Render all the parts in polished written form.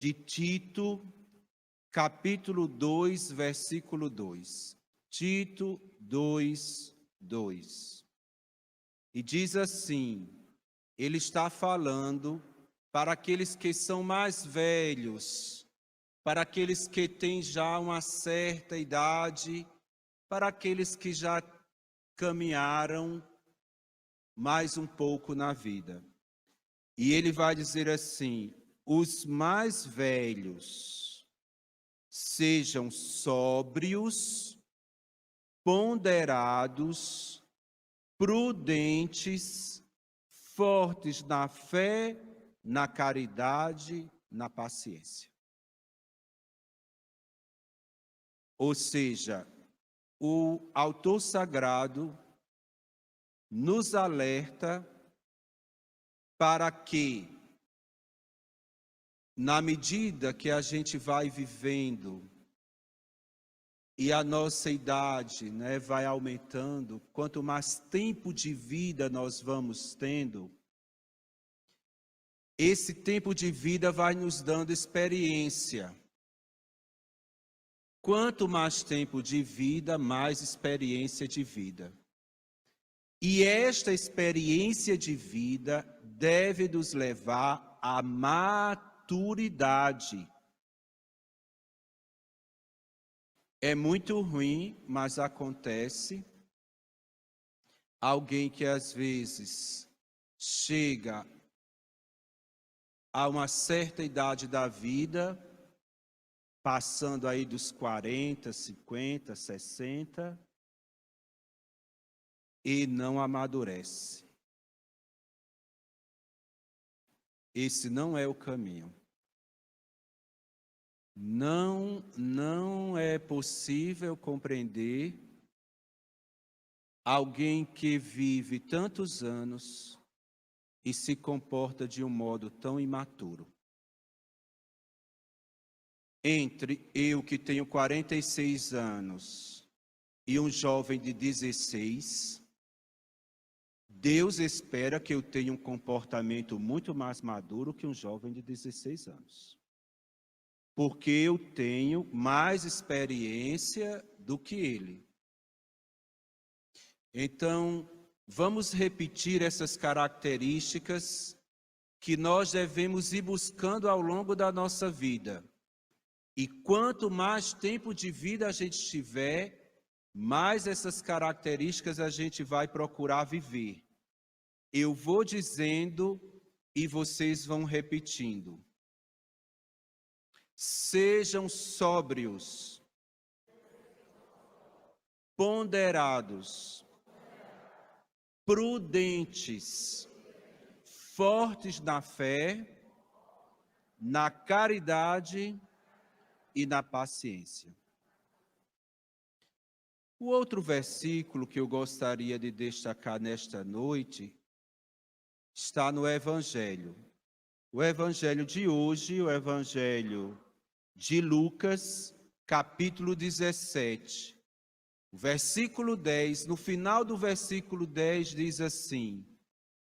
de Tito, capítulo 2, versículo 2. Tito 2, 2. E diz assim, ele está falando para aqueles que são mais velhos, para aqueles que têm já uma certa idade, para aqueles que já caminharam mais um pouco na vida. E ele vai dizer assim: os mais velhos sejam sóbrios, ponderados, prudentes, fortes na fé, na caridade, na paciência. Ou seja, o autor sagrado nos alerta para que, na medida que a gente vai vivendo e a nossa idade, vai aumentando, quanto mais tempo de vida nós vamos tendo, esse tempo de vida vai nos dando experiência. Quanto mais tempo de vida, mais experiência de vida. E esta experiência de vida deve nos levar à maturidade. É muito ruim, mas acontece. Alguém que às vezes chega a uma certa idade da vida, passando aí dos 40, 50, 60, e não amadurece. Esse não é o caminho. Não é possível compreender alguém que vive tantos anos e se comporta de um modo tão imaturo. Entre eu que tenho 46 anos e um jovem de 16, Deus espera que eu tenha um comportamento muito mais maduro que um jovem de 16 anos. Porque eu tenho mais experiência do que ele. Então, vamos repetir essas características que nós devemos ir buscando ao longo da nossa vida. E quanto mais tempo de vida a gente tiver, mais essas características a gente vai procurar viver. Eu vou dizendo e vocês vão repetindo. Sejam sóbrios, ponderados, prudentes, fortes na fé, na caridade e na paciência. O outro versículo que eu gostaria de destacar nesta noite está no Evangelho. O Evangelho de hoje, o Evangelho de Lucas, capítulo 17. O versículo 10, no final do versículo 10 diz assim: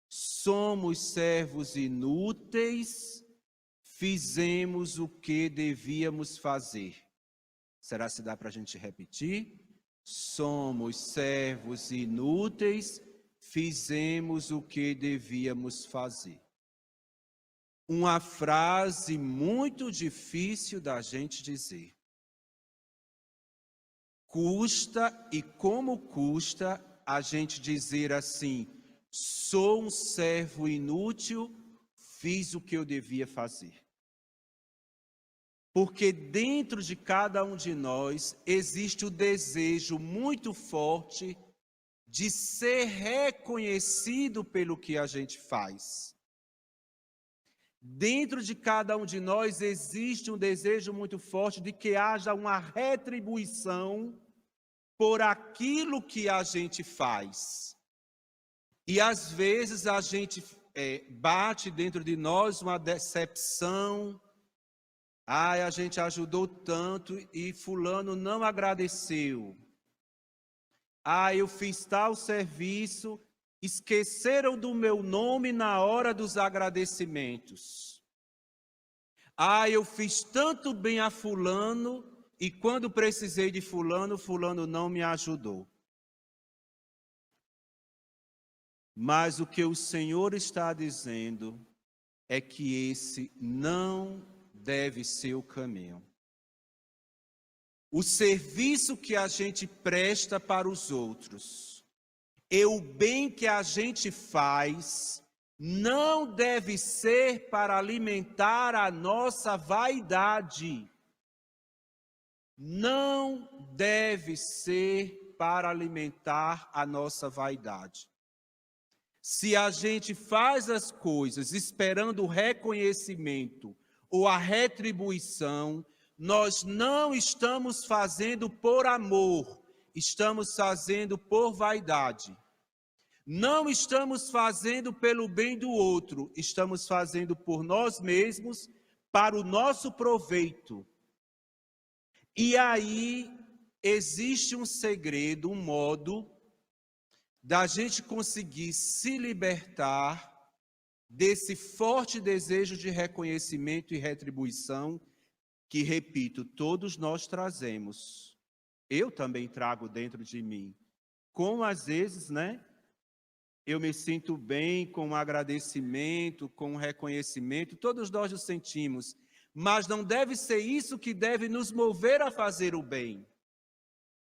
somos servos inúteis, fizemos o que devíamos fazer. Será se dá para a gente repetir? Somos servos inúteis, fizemos o que devíamos fazer. Uma frase muito difícil da gente dizer. Custa, e como custa, a gente dizer assim: sou um servo inútil, fiz o que eu devia fazer. Porque dentro de cada um de nós existe o desejo muito forte de ser reconhecido pelo que a gente faz. Dentro de cada um de nós existe um desejo muito forte de que haja uma retribuição por aquilo que a gente faz. E às vezes a gente bate dentro de nós uma decepção. A gente ajudou tanto e fulano não agradeceu. Eu fiz tal serviço, esqueceram do meu nome na hora dos agradecimentos. Ah, eu fiz tanto bem a fulano e quando precisei de fulano, fulano não me ajudou. Mas o que o Senhor está dizendo é que esse não deve ser o caminho. O serviço que a gente presta para os outros e o bem que a gente faz não deve ser para alimentar a nossa vaidade. Não deve ser para alimentar a nossa vaidade. Se a gente faz as coisas esperando o reconhecimento ou a retribuição, nós não estamos fazendo por amor, estamos fazendo por vaidade. Não estamos fazendo pelo bem do outro, estamos fazendo por nós mesmos, para o nosso proveito. E aí existe um segredo, um modo da gente conseguir se libertar desse forte desejo de reconhecimento e retribuição que, repito, todos nós trazemos. Eu também trago dentro de mim. Como às vezes, eu me sinto bem com o agradecimento, com o reconhecimento, todos nós o sentimos, mas não deve ser isso que deve nos mover a fazer o bem.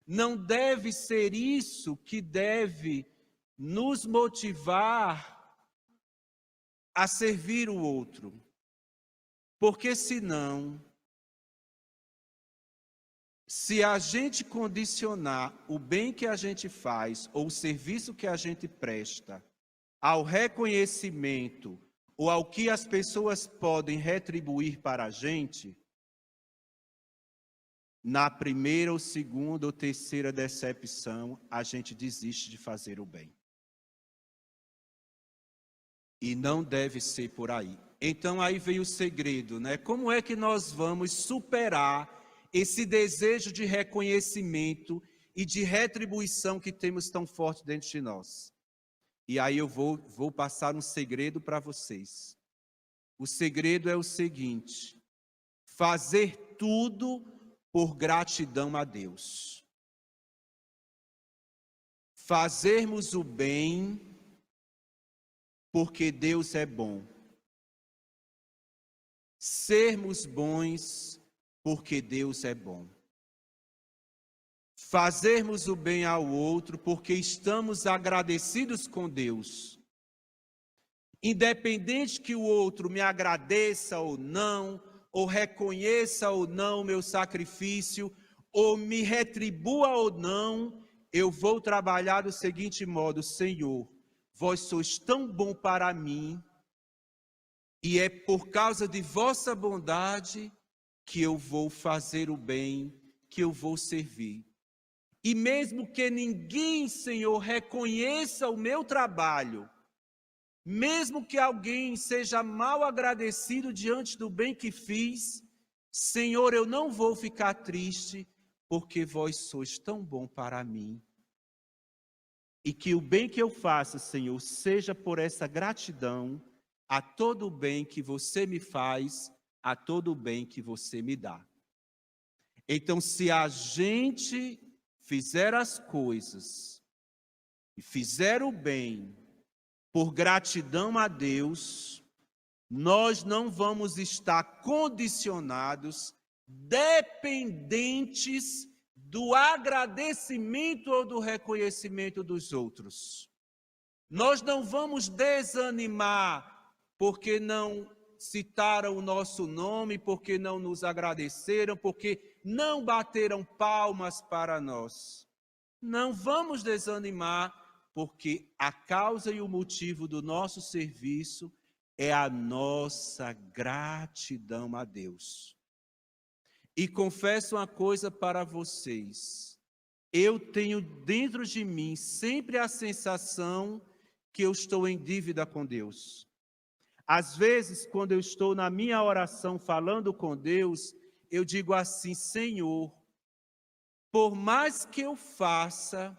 Não deve ser isso que deve nos motivar a servir o outro. Porque senão, se a gente condicionar o bem que a gente faz ou o serviço que a gente presta ao reconhecimento ou ao que as pessoas podem retribuir para a gente, na primeira ou segunda ou terceira decepção, a gente desiste de fazer o bem. E não deve ser por aí. Então aí veio o segredo, Como é que nós vamos superar esse desejo de reconhecimento e de retribuição que temos tão forte dentro de nós? E aí eu vou passar um segredo para vocês. O segredo é o seguinte: fazer tudo por gratidão a Deus. Fazermos o bem porque Deus é bom. Sermos bons porque Deus é bom. Fazermos o bem ao outro porque estamos agradecidos com Deus. Independente que o outro me agradeça ou não, ou reconheça ou não o meu sacrifício, ou me retribua ou não, eu vou trabalhar do seguinte modo: Senhor, vós sois tão bom para mim, e é por causa de vossa bondade que eu vou fazer o bem, que eu vou servir. E mesmo que ninguém, Senhor, reconheça o meu trabalho, mesmo que alguém seja mal agradecido diante do bem que fiz, Senhor, eu não vou ficar triste, porque vós sois tão bom para mim. E que o bem que eu faça, Senhor, seja por essa gratidão a todo o bem que você me faz, a todo o bem que você me dá. Então, se a gente fizer as coisas e fizer o bem por gratidão a Deus, nós não vamos estar condicionados, dependentes do agradecimento ou do reconhecimento dos outros. Nós não vamos desanimar porque não citaram o nosso nome, porque não nos agradeceram, porque não bateram palmas para nós. Não vamos desanimar, porque a causa e o motivo do nosso serviço é a nossa gratidão a Deus. E confesso uma coisa para vocês: eu tenho dentro de mim sempre a sensação que eu estou em dívida com Deus. Às vezes, quando eu estou na minha oração falando com Deus, eu digo assim: Senhor, por mais que eu faça,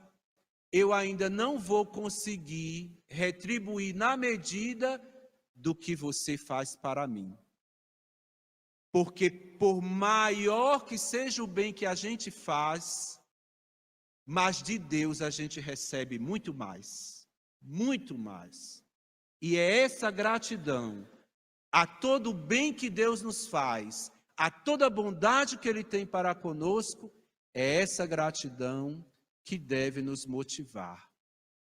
eu ainda não vou conseguir retribuir na medida do que você faz para mim. Porque por maior que seja o bem que a gente faz, mas de Deus a gente recebe muito mais. Muito mais. E é essa gratidão a todo o bem que Deus nos faz, a toda a bondade que Ele tem para conosco, é essa gratidão que deve nos motivar.